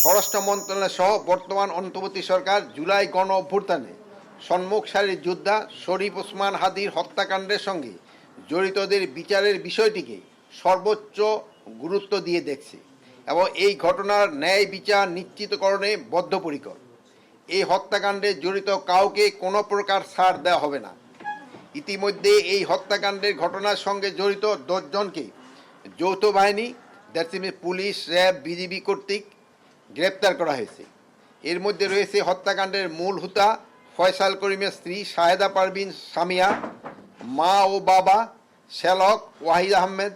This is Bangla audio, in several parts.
স্বরাষ্ট্র মন্ত্রণালয় সহ বর্তমান অন্তর্বর্তী সরকার জুলাই গণ অভ্যুত্থানে সম্মুখ সারির যোদ্ধা শরীফ ওসমান হাদির হত্যাকাণ্ডের সঙ্গে জড়িতদের বিচারের বিষয়টিকে সর্বোচ্চ গুরুত্ব দিয়ে দেখছে এবং এই ঘটনার ন্যায় বিচার নিশ্চিতকরণে বদ্ধপরিকর। এই হত্যাকাণ্ডে জড়িত কাউকে কোনো প্রকার ছাড় দেওয়া হবে না। ইতিমধ্যে এই হত্যাকাণ্ডের ঘটনার সঙ্গে জড়িত 10 জনকে যৌথ বাহিনী পুলিশ, র্যাব, বিজিবি কর্তৃক গ্রেপ্তার করা হয়েছে। এর মধ্যে রয়েছে হত্যাকাণ্ডের মূল হোতা ফয়সাল করিমের স্ত্রী শাহেদা পারভিন সামিয়া, মা ও বাবা শ্যালক ওয়াহিদ আহমেদ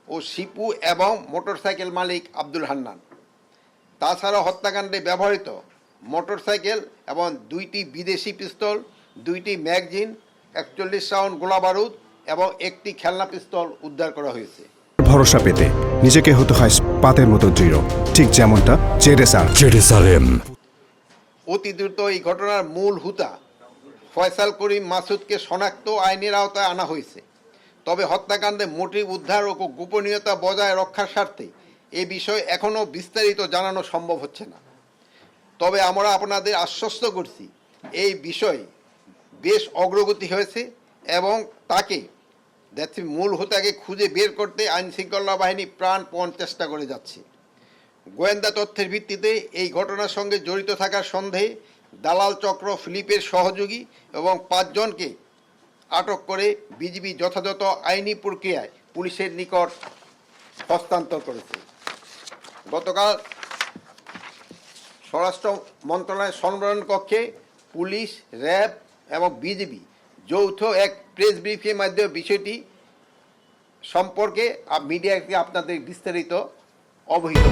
ও শিপু এবং মোটরসাইকেল মালিক আব্দুল হান্নান। তাছাড়া হত্যাকাণ্ডে ব্যবহৃত মোটরসাইকেল এবং 2টি বিদেশি পিস্তল, 2টি ম্যাগজিন, 41 রাউন্ড গোলাবারুদ এবং 1টি খেলনা পিস্তল উদ্ধার করা হয়েছে। ভরসা পেতে নিজেকে হতে হয় পাতের মতো দৃঢ়, ঠিক যেমনটা জেরুসালেম। অতি দ্রুত এই ঘটনার মূল হোতা ফয়সাল করিম মাসুদকে শনাক্ত আইনের আওতায় আনা হয়েছে। তবে হত্যাকাণ্ডে মোটিভ উদ্ধার ও গোপনীয়তা বজায় রক্ষার স্বার্থে এ বিষয়ে এখনও বিস্তারিত জানানো সম্ভব হচ্ছে না। তবে আমরা আপনাদের আশ্বস্ত করছি এই বিষয়ে বেশ অগ্রগতি হয়েছে এবং তাকে মূল হোতাকে খুঁজে বের করতে আইনশৃঙ্খলা বাহিনী প্রাণপণ চেষ্টা করে যাচ্ছে। গোয়েন্দা তথ্যের ভিত্তিতে এই ঘটনার সঙ্গে জড়িত থাকার সন্দেহে দালাল চক্র ফিলিপের সহযোগী এবং 5 জনকে আটক করে বিজিবি যথাযথ আইনি প্রক্রিয়ায় পুলিশের নিকট হস্তান্তর করেছে। গতকাল স্বরাষ্ট্র মন্ত্রণালয়ের সম্মেলন কক্ষে পুলিশ, র্যাব এবং বিজিবি যৌথ এক প্রেস ব্রিফিংয়ের মাধ্যমে বিষয়টি সম্পর্কে মিডিয়াকে আপনাদের বিস্তারিত অবহিত